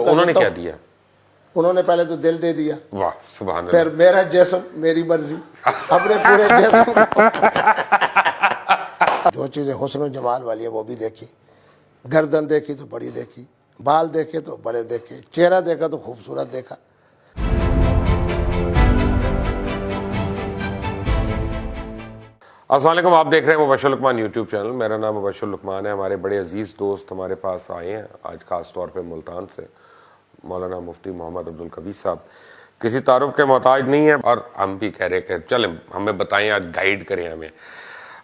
تو انہوں نے کیا دیا؟ انہوں نے پہلے تو دل دے دیا، واہ سبحان اللہ. پھر میرا جسم میری مرضی، اپنے پورے جسم جو چیزیں حسن و جمال والی ہیں وہ بھی دیکھی، گردن دیکھی تو بڑی دیکھی، بال دیکھے تو بڑے دیکھے، چہرہ دیکھا تو خوبصورت دیکھا. السلام علیکم، آپ دیکھ رہے ہیں مبشر لقمان یوٹیوب چینل. میرا نام مبشر لقمان ہے. ہمارے بڑے عزیز دوست ہمارے پاس آئے ہیں آج خاص طور پہ ملتان سے، مولانا مفتی محمد عبدالقوی صاحب. کسی تعارف کے محتاج نہیں ہے اور ہم بھی کہہ رہے کہ چلیں ہمیں بتائیں، آج گائیڈ کریں ہمیں.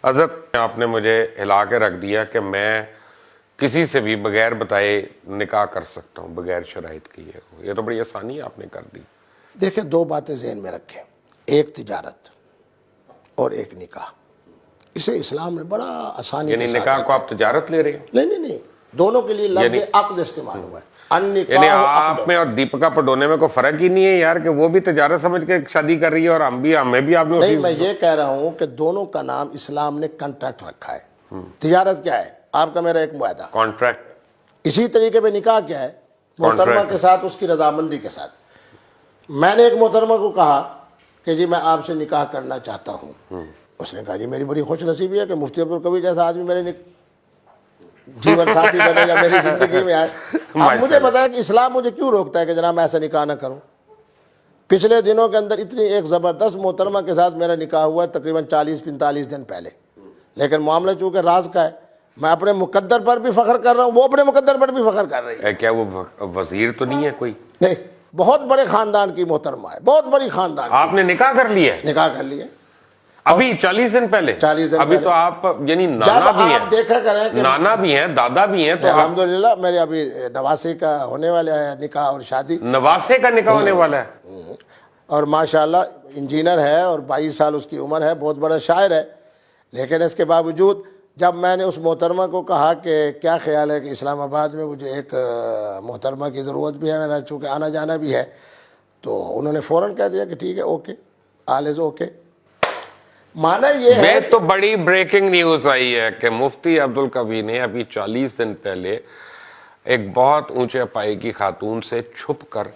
حضرت آپ نے مجھے ہلا کے رکھ دیا کہ میں کسی سے بھی بغیر بتائے نکاح کر سکتا ہوں، بغیر شرائط کی. یہ تو بڑی آسانی آپ نے کر دی. دیکھیں دو باتیں ذہن میں رکھیں، ایک تجارت اور ایک نکاح. اسے اسلام نے بڑا آسانی یعنی کے ساتھ نکاح کو آپ تجارت لے رہے ہیں؟ نہیں دونوں کے لیے لفظ عقد استعمال ہوا ہے. یعنی آپ میں اور دیپکا پڈونے میں کوئی فرق ہی نہیں ہے یار کہ وہ بھی تجارت سمجھ کے شادی کر رہی ہے اور ہمیں بھی آپ نے نہیں، میں یہ کہہ رہا ہوں کہ دونوں کا نام اسلام نے کنٹریکٹ رکھا ہے. تجارت کیا ہے؟ آپ کا میرا ایک معاہدہ. کانٹریکٹ. اسی طریقے پہ نکاح کیا ہے؟ محترمہ کے ساتھ اس کی رضامندی کے ساتھ. میں نے ایک محترمہ کو کہا کہ جی میں آپ سے نکاح کرنا چاہتا ہوں. اس نے کہا جی میری بڑی خوش نصیبی ہے کہ مفتی عبدالقوی جیسا آدمی میرے جیون ساتھی بنے یا میری زندگی میں آئے. اب مجھے پتا ہے کہ اسلام مجھے کیوں روکتا ہے کہ جناب میں ایسا نکاح نہ کروں. پچھلے دنوں کے اندر اتنی ایک زبردست محترمہ کے ساتھ میرا نکاح ہوا ہے تقریباً 40-45 دن پہلے. لیکن معاملہ چونکہ راز کا ہے، میں اپنے مقدر پر بھی فخر کر رہا ہوں، وہ اپنے مقدر پر بھی فخر کر رہی ہے. کیا وہ وزیر تو نہیں ہے کوئی؟ نہیں، بہت بڑے خاندان کی محترمہ ہے، بہت بڑی خاندان. آپ نے نکاح کر لیا ہے؟ نکاح کر لیا ابھی 40 دن پہلے؟ 40 دن ابھی تو آپ یعنی جب نانا بھی آپ دیکھا کریں کہ نانا بھی ہیں، دادا بھی ہیں، تو الحمدللہ میرے ابھی نواسے کا ہونے والا ہے نکاح اور شادی. نواسے کا نکاح ہونے والا ہے؟ اور ماشاءاللہ انجینئر ہے اور 22 سال اس کی عمر ہے، بہت بڑا شاعر ہے. لیکن اس کے باوجود جب میں نے اس محترمہ کو کہا کہ کیا خیال ہے کہ اسلام آباد میں مجھے ایک محترمہ کی ضرورت بھی ہے، میرا چونکہ آنا جانا بھی ہے، تو انہوں نے فوراً کہہ دیا کہ ٹھیک ہے، اوکے، آل از اوکے. مانا یہ ہے تو بڑی بریکنگ نیوز آئی ہے کہ مفتی عبدالقوی نے ابھی 40 دن پہلے ایک بہت اونچے پائے کی خاتون سے چھپ کر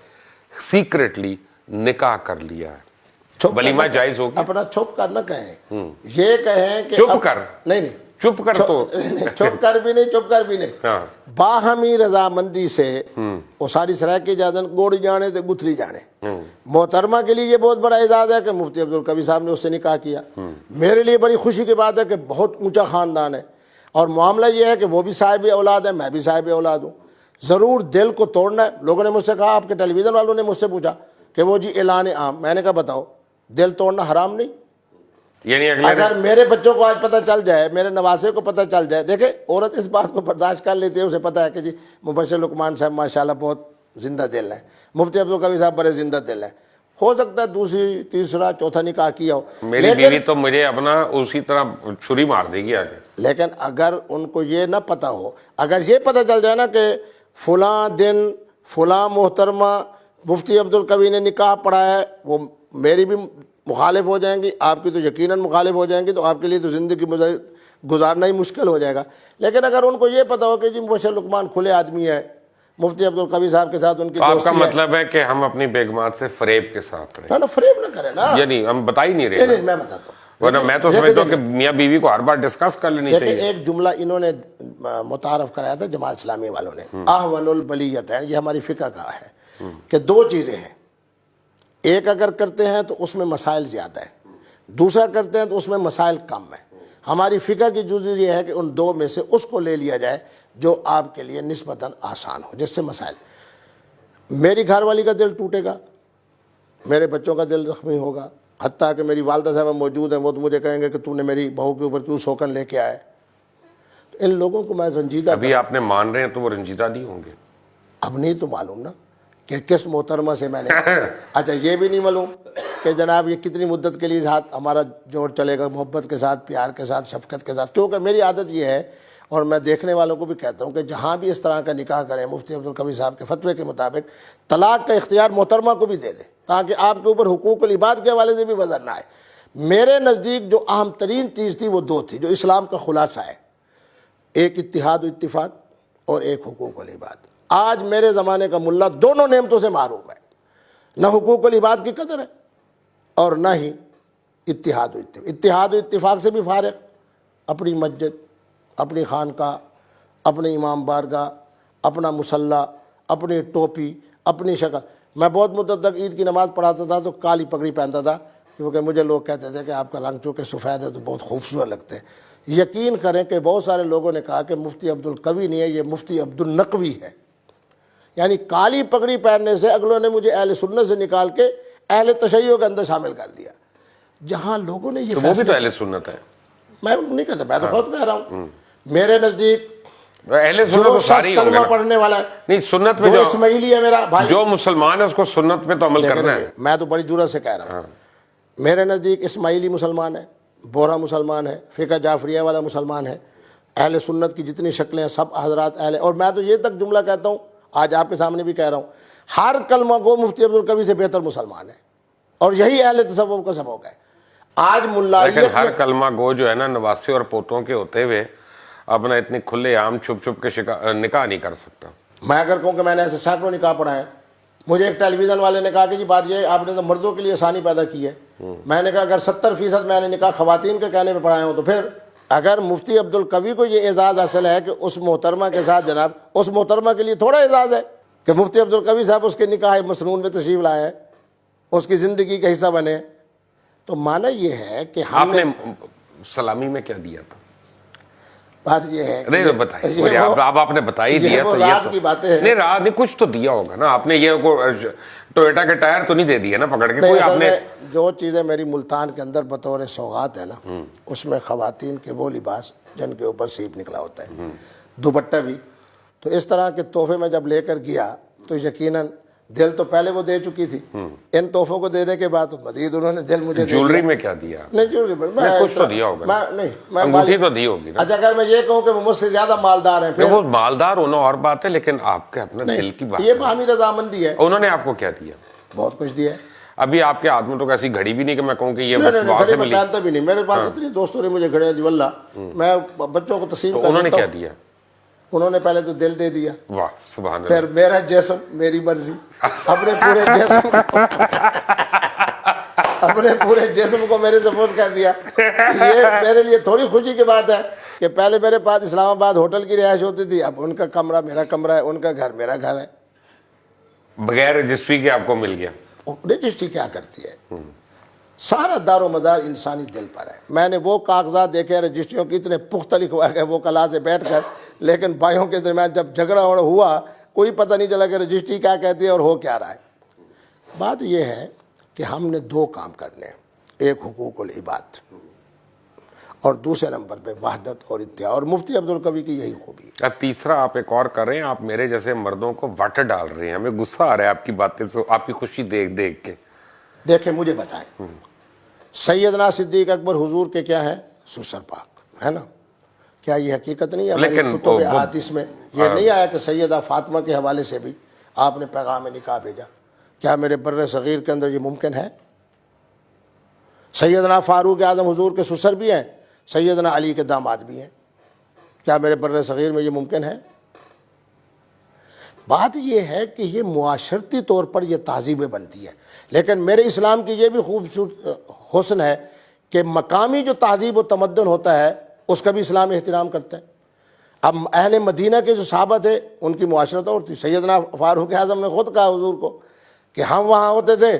سیکریٹلی نکاح کر لیا ہے. ولیمہ جائز ہوگی؟ اپنا چھپ کر نہ کہیں، یہ کہیں کہ چھپ کر نہیں چھپ کر تو چھپ کر بھی نہیں باہمی رضامندی سے وہ ساری سرائے کی اجازت گوڑ جانے تے گتھری جانے. محترمہ کے لیے یہ بہت بڑا اعزاز ہے کہ مفتی عبدالقوی صاحب نے اس سے نکاح کیا. میرے لیے بڑی خوشی کی بات ہے کہ بہت اونچا خاندان ہے، اور معاملہ یہ ہے کہ وہ بھی صاحب اولاد ہے، میں بھی صاحب اولاد ہوں. ضرور دل کو توڑنا ہے. لوگوں نے مجھ سے کہا، آپ کے ٹیلی ویژن والوں نے مجھ سے پوچھا کہ وہ جی اعلان عام. میں نے کہا بتاؤ، دل توڑنا حرام نہیں؟ یعنی اگر میرے بچوں کو آج پتہ چل جائے، میرے نواسے کو پتہ چل جائے، دیکھیں عورت اس بات کو برداشت کر لیتی ہے، اسے پتہ ہے کہ جی مبشر لقمان صاحب ماشاءاللہ بہت زندہ دل ہیں، مفتی عبدالقوی صاحب بڑے زندہ دل ہیں. ہو سکتا ہے دوسری تیسرا چوتھا نکاح کیا ہو. میری بیوی تو مجھے اپنا اسی طرح چھری مار دے گی آگے. لیکن اگر ان کو یہ نہ پتہ ہو، اگر یہ پتہ چل جائے نا کہ فلاں دن فلاں محترمہ مفتی عبدالقوی نے نکاح پڑھا ہے، وہ میری بھی مخالف ہو جائیں گی، آپ کی تو یقیناً مخالف ہو جائیں گی، تو آپ کے لیے تو زندگی گزارنا ہی مشکل ہو جائے گا. لیکن اگر ان کو یہ پتہ ہو کہ جی مبشر لقمان کھلے آدمی ہے، مفتی عبدالقوی صاحب کے ساتھ ان کی آپ کا دوستی ہے. مطلب ہے کہ ہم اپنی بیگمات سے فریب کے ساتھ رہیں؟ نا فریب نہ کریں نا. یعنی ہم بتا ہی نہیں رہے. نہیں میں بتاتا ہوں، ورنہ میں تو سمجھتا ہوں کہ میاں بیوی کو ہر بار ڈسکس کر لینی چاہیے. ایک جملہ انہوں نے متعارف کرایا تھا جماعت اسلامی والوں نے، احول البلیت ہے، یہ ہماری فقہ کا ہے کہ دو چیزیں ہیں، ایک اگر کرتے ہیں تو اس میں مسائل زیادہ ہیں، دوسرا کرتے ہیں تو اس میں مسائل کم ہیں. ہماری فقہ کی جزء یہ ہے کہ ان دو میں سے اس کو لے لیا جائے جو آپ کے لیے نسبتاً آسان ہو، جس سے مسائل. میری گھر والی کا دل ٹوٹے گا، میرے بچوں کا دل زخمی ہوگا، حتیٰ کہ میری والدہ صاحبہ موجود ہیں، وہ تو مجھے کہیں گے کہ تو نے میری بہو کے اوپر کیوں سوکن لے کے آئے. تو ان لوگوں کو میں رنجیدہ ابھی آپ نے مان رہے ہیں تو وہ رنجیدہ نہیں ہوں گے؟ اب نہیں تو معلوم نا کہ کس محترمہ سے میں نے اچھا یہ بھی نہیں معلوم کہ جناب یہ کتنی مدت کے لیے ساتھ ہمارا جوڑ چلے گا، محبت کے ساتھ، پیار کے ساتھ، شفقت کے ساتھ. کیونکہ میری عادت یہ ہے، اور میں دیکھنے والوں کو بھی کہتا ہوں کہ جہاں بھی اس طرح کا نکاح کریں مفتی عبدالقوی صاحب کے فتوے کے مطابق طلاق کا اختیار محترمہ کو بھی دے دیں، تاکہ آپ کے اوپر حقوق العباد کے حوالے سے بھی وزن نہ آئے. میرے نزدیک جو اہم ترین چیز تھی وہ دو تھی جو اسلام کا خلاصہ ہے، ایک اتحاد و اتفاق اور ایک حقوق العباد. آج میرے زمانے کا ملا دونوں نعمتوں سے محروم ہے، نہ حقوق العباد کی قدر ہے اور نہ ہی اتحاد و اتفاق سے بھی فارغ، اپنی مسجد، اپنی خانقاہ، اپنے امام بارگاہ، اپنا مصلی، اپنی ٹوپی، اپنی شکل۔ میں بہت مدت تک عید کی نماز پڑھاتا تھا تو کالی پگڑی پہنتا تھا، کیونکہ مجھے لوگ کہتے تھے کہ آپ کا رنگ چونکہ سفید ہے تو بہت خوبصورت لگتے ہیں۔ یقین کریں کہ بہت سارے لوگوں نے کہا کہ مفتی عبدالقوی نہیں ہے، یہ مفتی عبدالنقوی ہے۔ یعنی کالی پگڑی پہننے سے اگلوں نے مجھے اہل سنت سے نکال کے اہل تشیع کے اندر شامل کر دیا، جہاں لوگوں نے یہ وہ بھی تو اہل سنت ہے۔ میں نہیں کہتا، میں تو خود کہہ رہا ہوں، میرے نزدیک اہل سنت جو تو ساری شخص ہوں گے کلمہ نا۔ پڑھنے والا ہے، نہیں، سنت جو میں جو اسماعیلی ہے میرا بھائی، جو مسلمان ہے اس کو سنت میں تو عمل کرنا ہے۔ میں تو بڑی جرأت سے کہہ رہا ہوں، میرے نزدیک اسماعیلی مسلمان ہے، بورا مسلمان ہے، فقہ جعفریہ والا مسلمان ہے، اہل سنت کی جتنی شکلیں ہیں سب حضرات اہل، اور میں تو یہ تک جملہ کہتا ہوں، آج آپ کے سامنے بھی کہہ رہا ہوں، ہر کلمہ گو مفتی عبدالقوی سے بہتر مسلمان ہے، اور یہی اہل تصوف کا سبق ہے۔ آج لیکن ملائیت ہر میں کلمہ گو جو ہے نا نواسے اور پوتوں کے ہوتے ہوئے اپنا اتنی کھلے عام چھپ چھپ کے نکاح نہیں کر سکتا۔ میں اگر کہوں کہ میں نے ایسے سینکڑوں نکاح پڑھا ہے، مجھے ایک ٹیلی ویژن والے نے کہا کہ جی بات یہ آپ نے تو مردوں کے لیے آسانی پیدا کی ہے، میں نے کہا اگر 70% میں نے نکاح خواتین کے کہنے پہ پڑھائے ہوں تو پھر اگر مفتی عبدالقوی کو یہ اعزاز حاصل ہے کہ اس محترمہ کے ساتھ جناب، اس محترمہ کے لیے تھوڑا اعزاز ہے کہ مفتی عبدالقوی صاحب اس کے نکاح مسنون میں تشریف لائے ہیں، اس کی زندگی کا حصہ بنے، تو معنی یہ ہے کہ آپ ہم نے سلامی میں کیا دیا تھا؟ بات یہ ہے نہیں بتائیے، اب آپ نے بتا ہی دیا تو راز کی باتیں ہیں۔ نہیں، راز نہیں، کچھ تو دیا ہوگا نا آپ نے، یہ ٹویوٹا کے ٹائر تو نہیں دے دیے نا پکڑ کے کوئی آپ نے؟ جو چیزیں میری ملتان کے اندر بطور سوغات ہے نا، اس میں خواتین کے وہ لباس جن کے اوپر سیپ نکلا ہوتا ہے، دوپٹہ بھی، تو اس طرح کے تحفے میں جب لے کر گیا تو یقیناً دل تو پہلے وہ دے چکی تھی، ان تحفوں کو دینے کے بعد مزید انہوں نے دل مجھے جیولری میں کیا دیا؟ نہیں جیولری میں کچھ تو دیا ہوگا، میں انگوٹھی تو دی ہوگی نا۔ اچھا اگر میں یہ کہوں کہ وہ مجھ سے زیادہ مالدار ہیں، پھر وہ مالدار ہونا اور بات ہے، لیکن آپ کے اپنے دل کی بات یہ باہمی رضامندی ہے۔ انہوں نے آپ کو کیا دیا؟ بہت کچھ دیا ہے۔ ابھی آپ کے ہاتھ میں تو ایسی گھڑی بھی نہیں کہ میں کہوں کہ یہ وہاں گھڑی سے میں ملی۔ پہنتا بھی نہیں، میرے پاس اتنی دوستوں نے مجھے گھڑیاں دی واللہ، میں بچوں کو تسلیم تو کر انہوں نے دیتا کیا ہوں۔ دیا؟ انہوں نے پہلے تو دل دے دیا، واہ سبحان پھر اللہ۔ میرا جسم میری مرضی، اپنے پورے جسم کو میرے سپورٹ کر دیا۔ یہ میرے لیے تھوڑی خوشی کی بات ہے کہ پہلے میرے پاس اسلام آباد ہوٹل کی رہائش ہوتی تھی، اب ان کا کمرہ میرا کمرہ ہے، ان کا گھر میرا گھر ہے۔ بغیر رجسٹری کے آپ کو مل گیا۔ رجسٹری کیا کرتی ہے؟ سارا دار و مدار انسانی دل پر ہے۔ میں نے وہ کاغذات دیکھے ہیں رجسٹریوں کی، اتنے پختہ لکھوا گئے وہ کلا سے بیٹھ کر، لیکن بھائیوں کے درمیان جب جھگڑا ہوا کوئی پتہ نہیں چلا کہ رجسٹری کیا کہتی ہے اور ہو کیا رہا ہے۔ بات یہ ہے کہ ہم نے دو کام کرنے ہیں، ایک حقوق العباد اور دوسرے نمبر پہ وحدت اور اتحاد، اور مفتی عبدالقوی کی یہی خوبی ہے۔ تیسرا آپ ایک اور کر رہے ہیں، آپ میرے جیسے مردوں کو واٹر ڈال رہے ہیں، ہمیں غصہ آ رہا ہے آپ کی باتیں سے، آپ کی خوشی دیکھ دیکھ کے۔ دیکھیں مجھے بتائیں، سیدنا صدیق اکبر حضور کے کیا ہیں؟ سسر پاک ہے نا؟ کیا یہ حقیقت نہیں ہے؟ ہماری کتب احادیث میں یہ نہیں آیا کہ سیدہ فاطمہ کے حوالے سے بھی آپ نے پیغام نکاح بھیجا؟ کیا میرے بر صغیر کے اندر یہ ممکن ہے؟ سیدنا فاروق اعظم حضور کے سسر بھی ہیں، سیدنا علی کے داماد بھی ہیں، کیا میرے بر صغیر میں یہ ممکن ہے؟ بات یہ ہے کہ یہ معاشرتی طور پر یہ تہذیبیں بنتی ہے، لیکن میرے اسلام کی یہ بھی خوبصورت حسن ہے کہ مقامی جو تہذیب و تمدن ہوتا ہے اس کا بھی اسلام احترام کرتا ہے۔ اب اہل مدینہ کے جو صحابہ تھے ان کی معاشرت اور تھی، سیدنا فاروق اعظم نے خود کہا حضور کو کہ ہم وہاں ہوتے تھے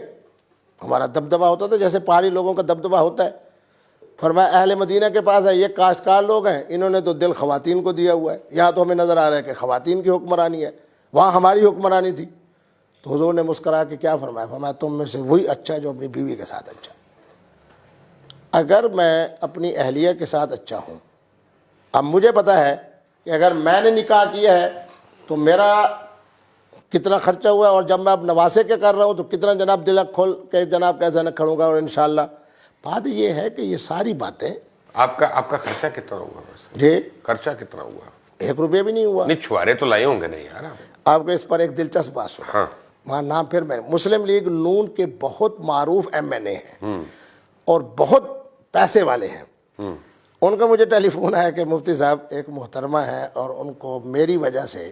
ہمارا دبدبہ ہوتا تھا جیسے پہاڑی لوگوں کا دبدبہ ہوتا ہے۔ فرمایا اہل مدینہ کے پاس ہے، یہ کاشتکار لوگ ہیں، انہوں نے تو دل خواتین کو دیا ہوا ہے، یہاں تو ہمیں نظر آ رہا ہے کہ خواتین کی حکمرانی ہے، وہاں ہماری حکمرانی تھی۔ تو حضور نے مسکرا کے کیا فرمایا؟ فرمایا تم میں سے وہی اچھا جو اپنی بیوی کے ساتھ اچھا۔ اگر میں اپنی اہلیہ کے ساتھ اچھا ہوں، اب مجھے پتا ہے کہ اگر میں نے نکاح کیا ہے تو میرا کتنا خرچہ ہوا ہے، اور جب میں اب نواسے کے کر رہا ہوں تو کتنا جناب دل کھول کے جناب کیسے نہ کھڑوں گا، اور انشاءاللہ بات یہ ہے کہ یہ ساری باتیں۔ آپ کا خرچہ کتنا ہوا ویسے؟ جی خرچہ کتنا ہوا؟ 1 روپیہ بھی نہیں ہوا۔ نہیں چھوارے تو لائے ہوں گے نہیں یار آپ کو اس پر ایک دلچسپ بات سنا۔ ہاں وہاں نام پھر میں مسلم لیگ نون کے بہت معروف MNA ہیں اور بہت پیسے والے ہیں، ان کا مجھے ٹیلی فون آیا کہ مفتی صاحب ایک محترمہ ہے اور ان کو میری وجہ سے